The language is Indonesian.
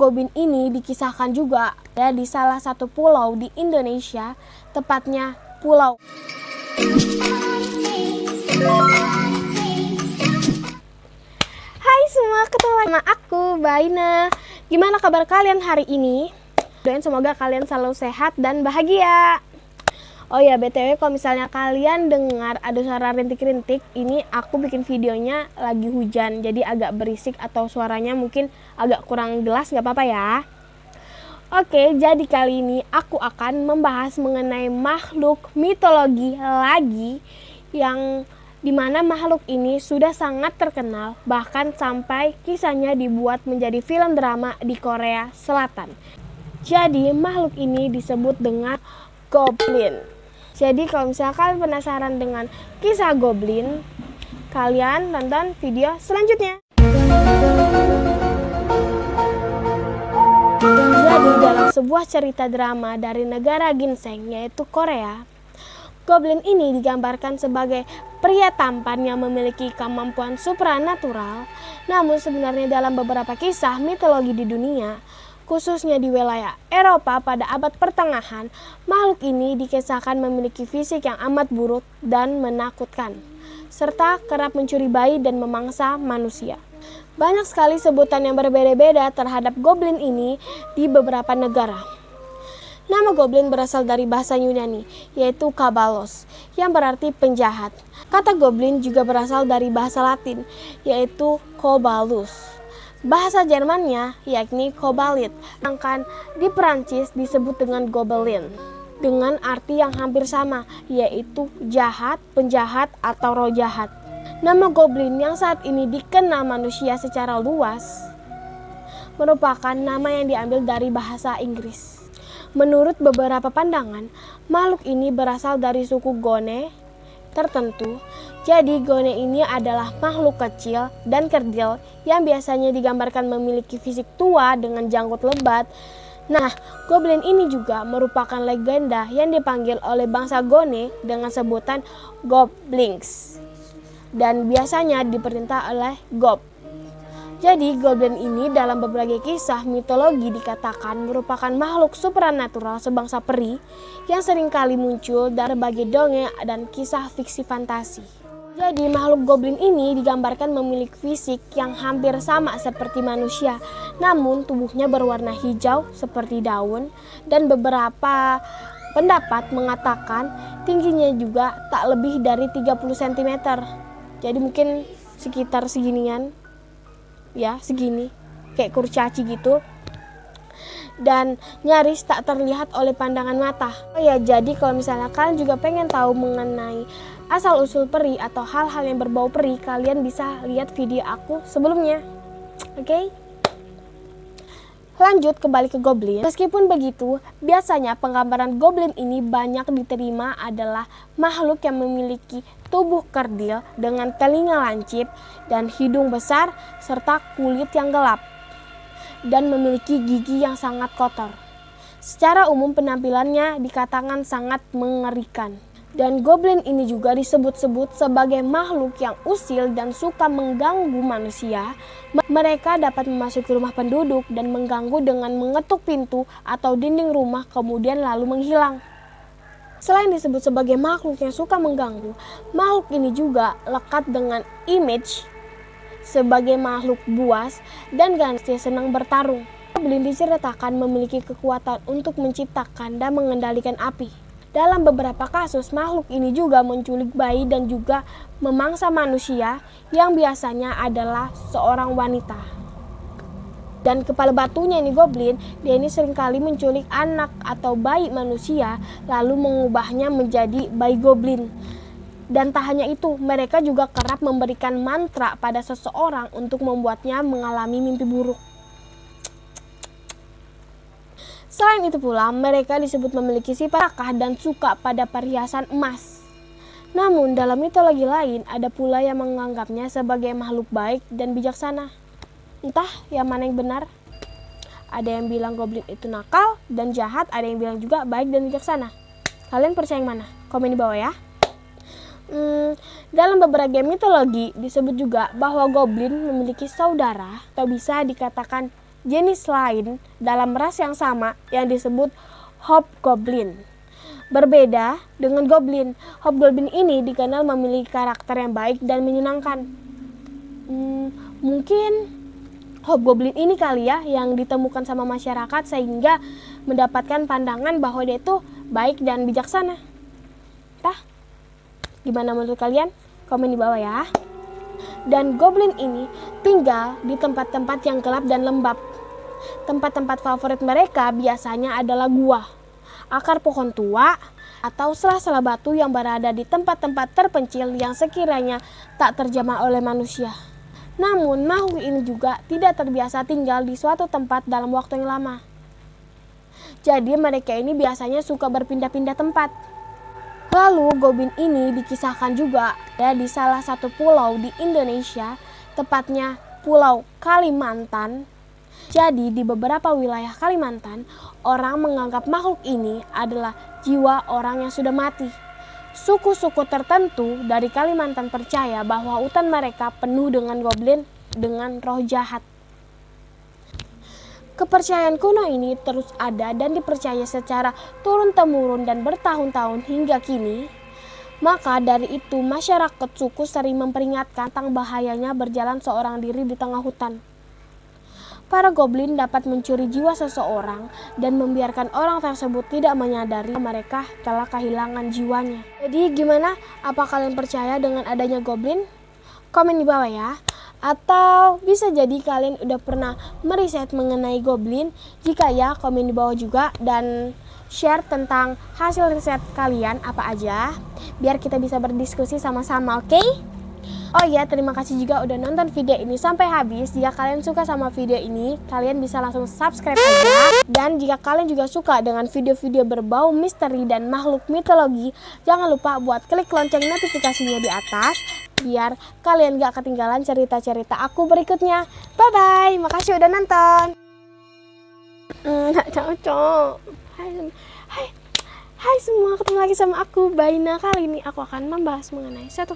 goblin ini dikisahkan juga ya di salah satu pulau di Indonesia, tepatnya Pulau. Hai semua, ketemu sama aku, Baina. Gimana kabar kalian hari ini? Doain semoga kalian selalu sehat dan bahagia. Oh ya, BTW kalau misalnya kalian dengar ada suara rintik-rintik, ini aku bikin videonya lagi hujan, jadi agak berisik atau suaranya mungkin agak kurang jelas, nggak apa-apa ya. Oke, jadi kali ini aku akan membahas mengenai makhluk mitologi lagi, yang dimana makhluk ini sudah sangat terkenal, bahkan sampai kisahnya dibuat menjadi film drama di Korea Selatan. Jadi makhluk ini disebut dengan goblin. Jadi kalau misalnya kalian penasaran dengan kisah goblin, kalian tonton video selanjutnya. Jadi dalam sebuah cerita drama dari negara ginseng yaitu Korea, goblin ini digambarkan sebagai pria tampan yang memiliki kemampuan supranatural. Namun sebenarnya dalam beberapa kisah mitologi di dunia, khususnya di wilayah Eropa pada abad pertengahan, makhluk ini dikisahkan memiliki fisik yang amat buruk dan menakutkan, serta kerap mencuri bayi dan memangsa manusia. Banyak sekali sebutan yang berbeda-beda terhadap goblin ini di beberapa negara. Nama goblin berasal dari bahasa Yunani, yaitu kabalos, yang berarti penjahat. Kata goblin juga berasal dari bahasa Latin, yaitu kobalus. Bahasa Jermannya yakni kobalit, sedangkan di Perancis disebut dengan gobelin, dengan arti yang hampir sama, yaitu jahat, penjahat, atau roh jahat. Nama goblin yang saat ini dikenal manusia secara luas merupakan nama yang diambil dari bahasa Inggris. Menurut beberapa pandangan, makhluk ini berasal dari suku Gone tertentu. Jadi Gone ini adalah makhluk kecil dan kerdil yang biasanya digambarkan memiliki fisik tua dengan janggut lebat. Nah, goblin ini juga merupakan legenda yang dipanggil oleh bangsa Gone dengan sebutan goblins, dan biasanya diperintah oleh gob. Jadi goblin ini dalam berbagai kisah mitologi dikatakan merupakan makhluk supranatural sebangsa peri yang seringkali muncul dari berbagai dongeng dan kisah fiksi fantasi. Jadi makhluk goblin ini digambarkan memiliki fisik yang hampir sama seperti manusia, namun tubuhnya berwarna hijau seperti daun, dan beberapa pendapat mengatakan tingginya juga tak lebih dari 30 cm. Jadi mungkin sekitar seginian, ya segini, kayak kurcaci gitu. Dan nyaris tak terlihat oleh pandangan mata. Oh ya, jadi kalau misalnya kalian juga pengen tahu mengenai asal-usul peri atau hal-hal yang berbau peri, kalian bisa lihat video aku sebelumnya. Oke? Lanjut kembali ke goblin. Meskipun begitu, biasanya penggambaran goblin ini banyak diterima adalah makhluk yang memiliki tubuh kerdil dengan telinga lancip dan hidung besar serta kulit yang gelap, dan memiliki gigi yang sangat kotor. Secara umum penampilannya dikatakan sangat mengerikan. Dan goblin ini juga disebut-sebut sebagai makhluk yang usil dan suka mengganggu manusia. Mereka dapat memasuki rumah penduduk dan mengganggu dengan mengetuk pintu atau dinding rumah kemudian lalu menghilang. Selain disebut sebagai makhluk yang suka mengganggu, makhluk ini juga lekat dengan image sebagai makhluk buas dan ganteng senang bertarung. Goblin diceritakan memiliki kekuatan untuk menciptakan dan mengendalikan api. Dalam beberapa kasus, makhluk ini juga menculik bayi dan juga memangsa manusia yang biasanya adalah seorang wanita. Dan kepala batunya ini goblin, dia ini seringkali menculik anak atau bayi manusia lalu mengubahnya menjadi bayi goblin. Dan tak hanya itu, mereka juga kerap memberikan mantra pada seseorang untuk membuatnya mengalami mimpi buruk. Selain itu pula, mereka disebut memiliki sifat serakah dan suka pada perhiasan emas. Namun dalam mitologi lain, ada pula yang menganggapnya sebagai makhluk baik dan bijaksana. Entah yang mana yang benar. Ada yang bilang goblin itu nakal dan jahat, ada yang bilang juga baik dan bijaksana. Kalian percaya yang mana? Komen di bawah ya. Dalam beberapa mitologi disebut juga bahwa goblin memiliki saudara atau bisa dikatakan jenis lain dalam ras yang sama yang disebut hobgoblin. Berbeda dengan goblin, hobgoblin ini dikenal memiliki karakter yang baik dan menyenangkan. Mungkin hobgoblin ini kali ya yang ditemukan sama masyarakat sehingga mendapatkan pandangan bahwa dia itu baik dan bijaksana. Gimana menurut kalian? Komen di bawah ya. Dan goblin ini tinggal di tempat-tempat yang gelap dan lembab. Tempat-tempat favorit mereka biasanya adalah gua, akar pohon tua, atau sela-sela batu yang berada di tempat-tempat terpencil yang sekiranya tak terjamah oleh manusia. Namun makhluk ini juga tidak terbiasa tinggal di suatu tempat dalam waktu yang lama. Jadi mereka ini biasanya suka berpindah-pindah tempat. Lalu goblin ini dikisahkan juga ada di salah satu pulau di Indonesia, tepatnya Pulau Kalimantan. Jadi di beberapa wilayah Kalimantan, orang menganggap makhluk ini adalah jiwa orang yang sudah mati. Suku-suku tertentu dari Kalimantan percaya bahwa hutan mereka penuh dengan goblin dengan roh jahat. Kepercayaan kuno ini terus ada dan dipercaya secara turun-temurun dan bertahun-tahun hingga kini. Maka dari itu masyarakat suku sering memperingatkan tentang bahayanya berjalan seorang diri di tengah hutan. Para goblin dapat mencuri jiwa seseorang dan membiarkan orang tersebut tidak menyadari mereka telah kehilangan jiwanya. Jadi gimana? Apa kalian percaya dengan adanya goblin? Komen di bawah ya. Atau bisa jadi kalian udah pernah meriset mengenai goblin. Jika ya, komen di bawah juga dan share tentang hasil riset kalian apa aja, biar kita bisa berdiskusi sama-sama, oke? Oh iya, terima kasih juga udah nonton video ini sampai habis. Jika kalian suka sama video ini, kalian bisa langsung subscribe aja. Dan jika kalian juga suka dengan video-video berbau misteri dan makhluk mitologi, jangan lupa buat klik lonceng notifikasinya di atas, biar kalian gak ketinggalan cerita-cerita aku berikutnya. Bye-bye, makasih udah nonton. Gak cocok. Hai semua, ketemu lagi sama aku, Baina. Kali ini aku akan membahas mengenai satu